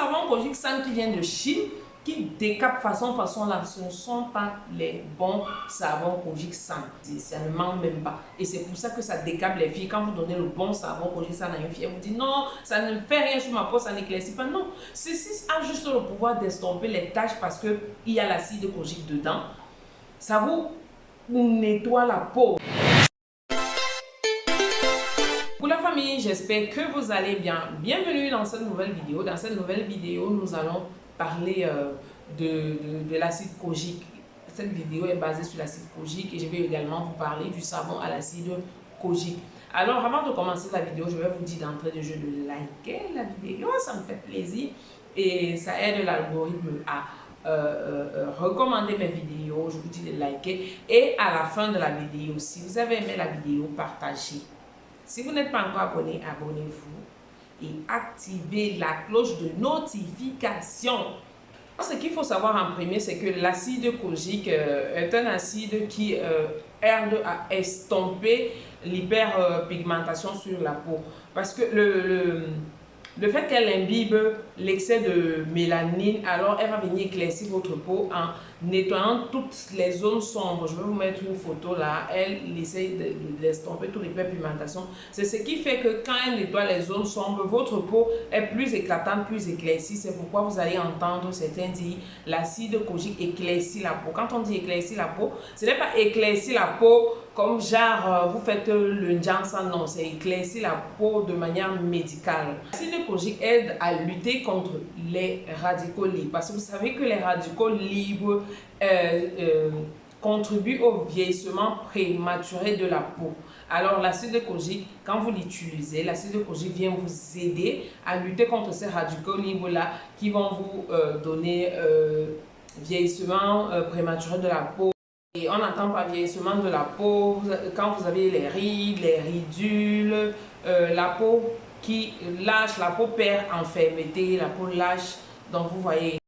savons kojic san qui viennent de Chine, qui décapent façon là, ce ne sont pas les bons savons kojic san. Ça ne ment même pas. Et c'est pour ça que ça décape les filles. Quand vous donnez le bon savon kojic san à une fille, elle vous dit non, ça ne fait rien sur ma peau, ça n'éclaircit pas. Non, ceci a juste le pouvoir d'estomper les taches parce qu'il y a l'acide kojic dedans. Ça vous nettoie la peau. Pour la famille, j'espère que vous allez bien. Bienvenue dans cette nouvelle vidéo. Dans cette nouvelle vidéo, nous allons parler de l'acide kojic. Cette vidéo est basée sur l'acide kojic et je vais également vous parler du savon à l'acide kojic. Alors, avant de commencer la vidéo, je vais vous dire d'entrée de jeu de liker la vidéo. Ça me fait plaisir et ça aide l'algorithme à recommander mes vidéos. Je vous dis de liker et à la fin de la vidéo, si vous avez aimé la vidéo, partagez. Si vous n'êtes pas encore abonné, abonnez-vous et activez la cloche de notification. Ce qu'il faut savoir en premier, c'est que l'acide kojic est un acide qui aide à estomper l'hyperpigmentation sur la peau. Parce que le fait qu'elle imbibe l'excès de mélanine, alors elle va venir éclaircir votre peau en nettoyant toutes les zones sombres. Je vais vous mettre une photo là. Elle essaie d'estomper toute l'hyperpigmentation. C'est ce qui fait que quand elle nettoie les zones sombres, votre peau est plus éclatante, plus éclaircie. C'est pourquoi vous allez entendre certains dire l'acide kojic éclaircit la peau. Quand on dit éclaircir la peau, ce n'est pas éclaircir la peau comme genre vous faites le njangsan, non, c'est éclaircir la peau de manière médicale. L'acide kojic aide à lutter contre les radicaux libres parce que vous savez que les radicaux libres contribuent au vieillissement prématuré de la peau. Alors l'acide kojic, quand vous l'utilisez, l'acide kojic vient vous aider à lutter contre ces radicaux libres là qui vont vous donner vieillissement prématuré de la peau. Et on entend par vieillissement de la peau quand vous avez les rides, les ridules, la peau qui lâche, la peau perd en fermeté, la peau lâche, donc vous voyez.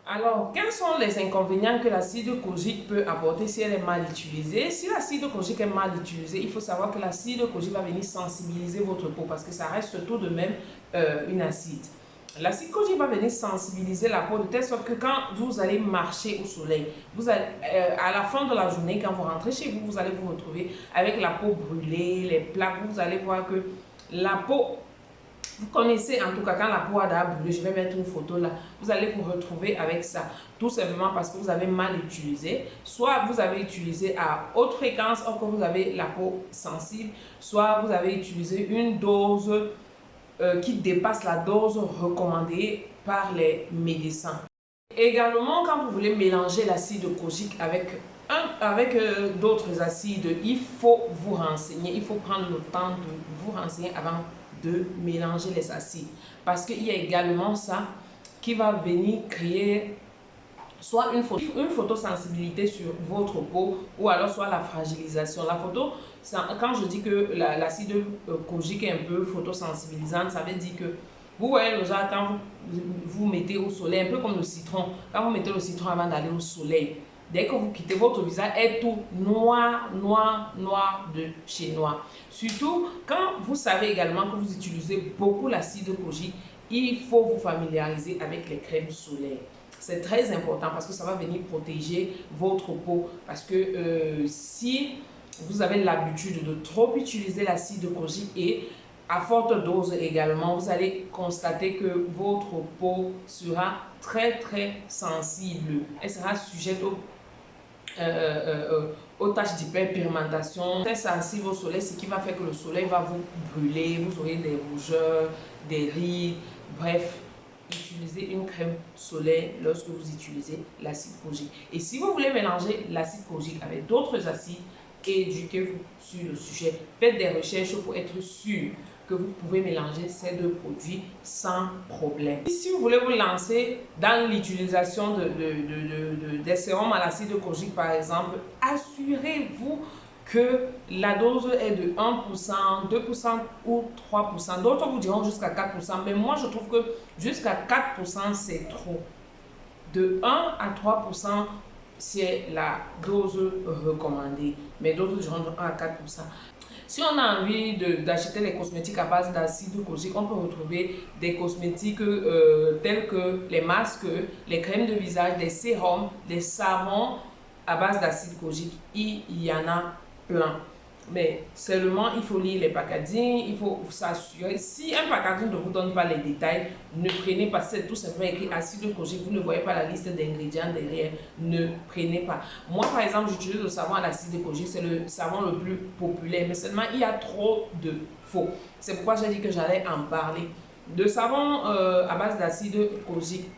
Alors, quels sont les inconvénients que l'acide kojic peut apporter si elle est mal utilisée? Si l'acide kojic est mal utilisé, il faut savoir que l'acide kojic va venir sensibiliser votre peau parce que ça reste tout de même une acide. L'acide kojic va venir sensibiliser la peau de telle sorte que quand vous allez marcher au soleil, vous allez, à la fin de la journée, quand vous rentrez chez vous, vous allez vous retrouver avec la peau brûlée, les plaques. Vous allez voir que la peau, vous connaissez en tout cas quand la peau a d'abord brûlé, je vais mettre une photo là, vous allez vous retrouver avec ça. Tout simplement parce que vous avez mal utilisé. Soit vous avez utilisé à haute fréquence, or que vous avez la peau sensible, soit vous avez utilisé une dose qui dépasse la dose recommandée par les médecins. Également, quand vous voulez mélanger l'acide kojic avec d'autres acides, il faut vous renseigner, il faut prendre le temps de vous renseigner avant de mélanger les acides. Parce qu'il y a également ça qui va venir créer soit une photosensibilité sur votre peau ou alors soit la fragilisation. La photo, quand je dis que l'acide kojic est un peu photosensibilisante, ça veut dire que vous voyez le genre quand vous mettez au soleil, un peu comme le citron, quand vous mettez le citron avant d'aller au soleil, dès que vous quittez, votre visage est tout noir, noir, noir de chez noir. Surtout quand vous savez également que vous utilisez beaucoup l'acide kojic, il faut vous familiariser avec les crèmes solaires. C'est très important parce que ça va venir protéger votre peau. Parce que si vous avez l'habitude de trop utiliser l'acide kojic et à forte dose également, vous allez constater que votre peau sera très sensible. Elle sera sujette aux taches d'hyperpigmentation. Très sensible au soleil, ce qui va faire que le soleil va vous brûler, vous aurez des rougeurs, des rides, bref. Utilisez une crème solaire lorsque vous utilisez l'acide kojic. Et si vous voulez mélanger l'acide kojic avec d'autres acides, éduquez-vous sur le sujet. Faites des recherches pour être sûr que vous pouvez mélanger ces deux produits sans problème. Si vous voulez vous lancer dans l'utilisation des sérums à l'acide kojic par exemple, assurez-vous que la dose est de 1%, 2% ou 3%. D'autres vous diront jusqu'à 4%, mais moi je trouve que jusqu'à 4% c'est trop. De 1 à 3%, c'est la dose recommandée, mais d'autres diront de 1 à 4%. Si on a envie d'acheter les cosmétiques à base d'acide kojique, on peut retrouver des cosmétiques tels que les masques, les crèmes de visage, des sérums, des savons à base d'acide kojique. Il y en a plein. Mais seulement, il faut lire les packaging, il faut s'assurer. Si un packaging ne vous donne pas les détails, ne prenez pas. C'est tout simplement écrit acide kojique. Vous ne voyez pas la liste d'ingrédients derrière. Ne prenez pas. Moi, par exemple, j'utilise le savon à l'acide kojique. C'est le savon le plus populaire. Mais seulement, il y a trop de faux. C'est pourquoi j'ai dit que j'allais en parler. Le savon à base d'acide kojique.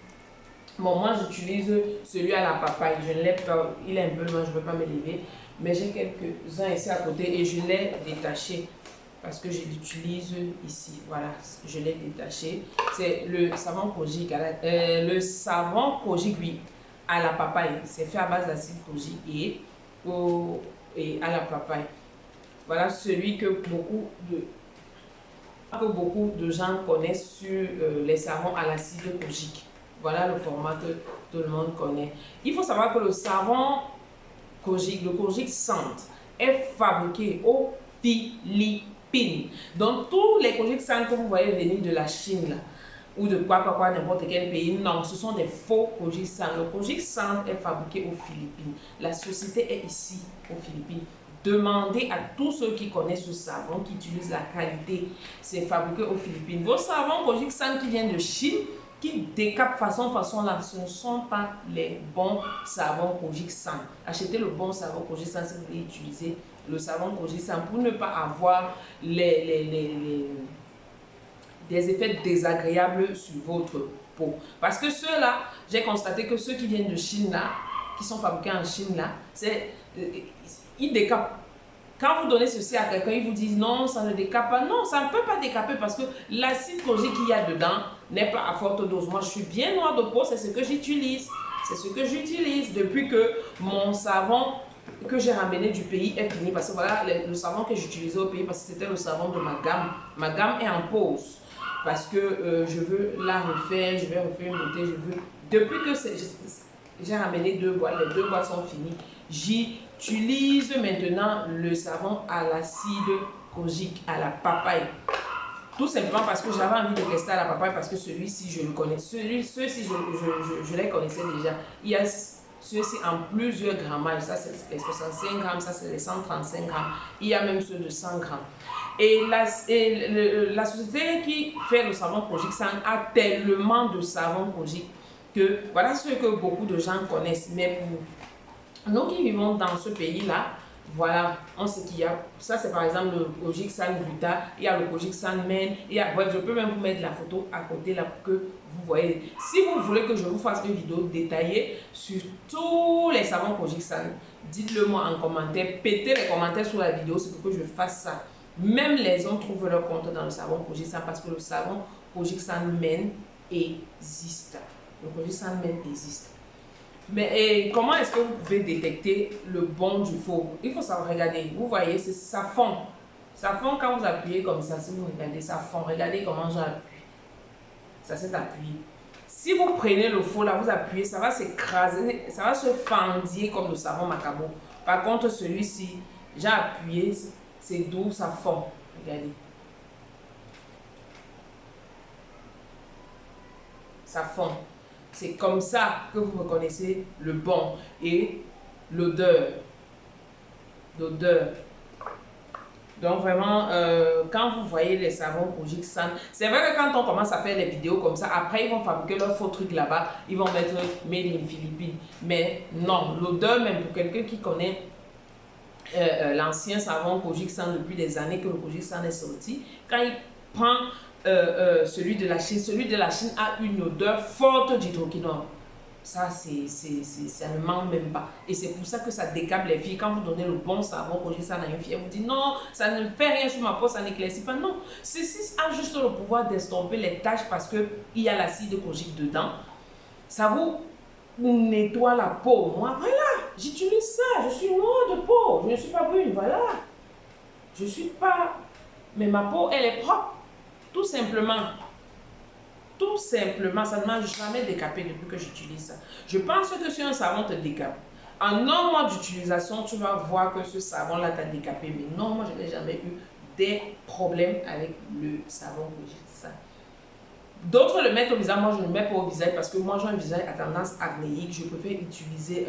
Bon, moi, j'utilise celui à la papaye. Je ne l'ai pas. Il est un peu loin, je ne peux pas me lever. Mais j'ai quelques-uns ici à côté et je l'ai détaché parce que je l'utilise ici. Voilà, je l'ai détaché. C'est le savon kojique. Le savon kojique, oui, à la papaye. C'est fait à base d'acide kojique et à la papaye. Voilà celui que beaucoup de gens connaissent sur les savons à l'acide kojique. Voilà le format que tout le monde connaît. Il faut savoir que le savon kojique, le kojique scent, est fabriqué aux Philippines. Donc, tous les kojiques scent que vous voyez venir de la Chine, là, ou de n'importe quel pays, non, ce sont des faux kojiques scent. Le kojique scent est fabriqué aux Philippines. La société est ici, aux Philippines. Demandez à tous ceux qui connaissent ce savon, qui utilisent la qualité. C'est fabriqué aux Philippines. Vos savons kojique scent qui viennent de Chine, qui décapent façon là, ce ne sont pas les bons savons kojique scent. Achetez le bon savon kojique scent si vous voulez utiliser le savon kojique scent pour ne pas avoir des effets désagréables sur votre peau. Parce que ceux-là, j'ai constaté que ceux qui viennent de Chine là, qui sont fabriqués en Chine là, ils décapent. Quand vous donnez ceci à quelqu'un, il vous dit non, ça ne décape pas. Non, ça ne peut pas décaper parce que l'acide kojique qu'il y a dedans n'est pas à forte dose. Moi, je suis bien noire de peau, c'est ce que j'utilise. C'est ce que j'utilise depuis que mon savon que j'ai ramené du pays est fini. Parce que voilà, le savon que j'utilisais au pays, parce que c'était le savon de ma gamme. Ma gamme est en pause parce que je veux la refaire, je vais refaire une beauté, je veux... Depuis que j'ai ramené 2 boîtes, les 2 boîtes sont finies, j'utilise maintenant le savon à l'acide kojique, à la papaye. Tout simplement parce que j'avais envie de tester à la papaye parce que celui-ci, je le connais. Ceux-ci, je les connaissais déjà. Il y a ceux-ci en plusieurs grammages. Ça, c'est les 65 grammes, ça, c'est les 135 grammes. Il y a même ceux de 100 grammes. Et la société qui fait le savon kojique a tellement de savon kojique que voilà ce que beaucoup de gens connaissent. Mais pour nous qui vivons dans ce pays-là, voilà, on sait qu'il y a, ça c'est par exemple le kojique san Vita, il y a le kojique san Men, bref, je peux même vous mettre la photo à côté là pour que vous voyez. Si vous voulez que je vous fasse une vidéo détaillée sur tous les savons kojique san, dites-le moi en commentaire, pétez les commentaires sous la vidéo, c'est pour que je fasse ça. Même les hommes trouvent leur compte dans le savon kojique san parce que le savon kojique san Men existe. Le kojique san Men existe. Mais comment est-ce que vous pouvez détecter le bon du faux? Il faut savoir regarder. Vous voyez, ça fond. Ça fond quand vous appuyez comme ça. Si vous regardez, ça fond. Regardez comment j'appuie. Ça s'est appuyé. Si vous prenez le faux là, vous appuyez, ça va s'écraser, ça va se fendiller comme le savon Macabo. Par contre, celui-ci, j'ai appuyé, c'est doux, ça fond. Regardez. Ça fond. C'est comme ça que vous reconnaissez le bon et l'odeur. L'odeur. Donc vraiment, quand vous voyez les savons kojique san, c'est vrai que quand on commence à faire les vidéos comme ça, après ils vont fabriquer leur faux truc là-bas, ils vont mettre Made in Philippines. Mais non, l'odeur même pour quelqu'un qui connaît l'ancien savon kojique san depuis des années que le kojique san est sorti, quand il prend celui de la Chine a une odeur forte d'hydroquinone. Ça, ça ne manque même pas. Et c'est pour ça que ça décape les filles. Quand vous donnez le bon savon kojique san à une fille, elle vous dit non, ça ne fait rien sur ma peau, ça n'éclaircit pas. Non, ceci a juste le pouvoir d'estomper les taches parce qu'il y a l'acide kojique dedans. Ça vous nettoie la peau. Moi, voilà, j'utilise ça. Je suis noire de peau. Je ne suis pas brune, voilà. Je suis pas... Mais ma peau, elle est propre. Tout simplement. Tout simplement, ça ne m'a jamais décapé depuis que j'utilise ça. Je pense que si un savon te décape, en un mois d'utilisation, tu vas voir que ce savon-là t'a décapé. Mais non, moi, je n'ai jamais eu des problèmes avec le savon Kojic San. D'autres le mettent au visage, moi je ne le mets pas au visage parce que moi j'ai un visage à tendance acnéique. Je préfère utiliser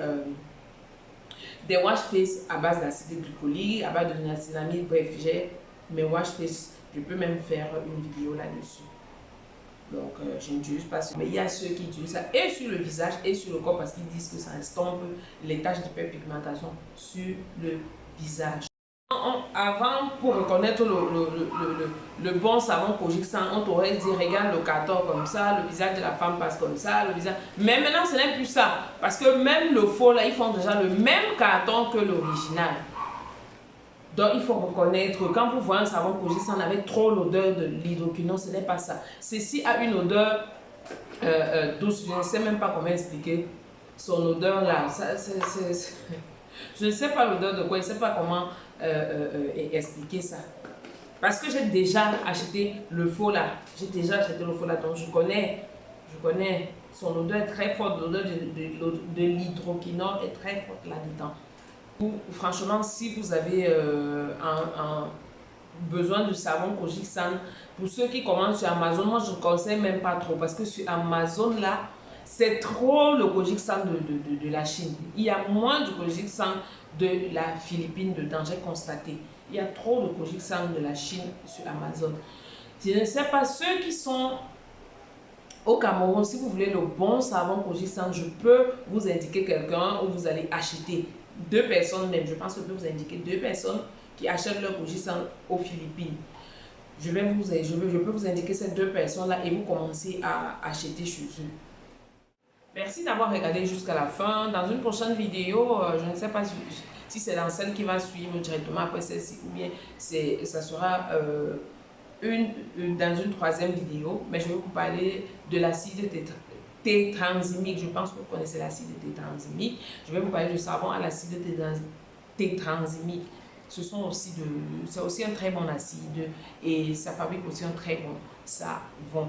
des wash face à base d'acide glycolique, à base de niacinamide. Bref, j'ai mes wash face. Je peux même faire une vidéo là-dessus. Donc, je n'utilise pas ça. Mais il y a ceux qui utilisent ça et sur le visage et sur le corps parce qu'ils disent que ça estompe les taches d'hyperpigmentation sur le visage. Avant, pour reconnaître le bon savon Kojic San, on t'aurait dit regarde le carton comme ça, le visage de la femme passe comme ça, le visage. Mais maintenant, ce n'est plus ça. Parce que même le faux, là, ils font déjà le même carton que l'original. Donc, il faut reconnaître, quand vous voyez un savon Kojic San avec trop l'odeur de l'hydroquinone, ce n'est pas ça. Ceci a une odeur douce. Je ne sais même pas comment expliquer son odeur là. Je ne sais pas l'odeur de quoi, je ne sais pas comment expliquer ça. Parce que j'ai déjà acheté le faux là. J'ai déjà acheté le faux là, donc je connais. Son odeur est très forte, l'odeur de l'hydroquinone est très forte là-dedans. Franchement, si vous avez besoin de savon Kojic San, pour ceux qui commandent sur Amazon, moi je ne conseille même pas trop parce que sur Amazon là, c'est trop le Kojic San de la Chine. Il y a moins du Kojic San de la Philippine dedans, j'ai constaté. Il y a trop de Kojic San de la Chine sur Amazon. Je ne sais pas, ceux qui sont au Cameroun, si vous voulez le bon savon Kojic San, je peux vous indiquer quelqu'un où vous allez acheter. 2 personnes même, je pense que je peux vous indiquer 2 personnes qui achètent leur Kojic San aux Philippines. Je peux vous indiquer ces 2 personnes-là et vous commencez à acheter chez eux. Merci d'avoir regardé jusqu'à la fin. Dans une prochaine vidéo, je ne sais pas si c'est dans celle qui va suivre directement après celle-ci ou bien ça sera dans une 3e vidéo. Mais je vais vous parler de l'acide tétranzimique. Je pense que vous connaissez l'acide tétranzimique. Je vais vous parler du savon à l'acide tétranzimique. C'est aussi un très bon acide et ça fabrique aussi un très bon savon.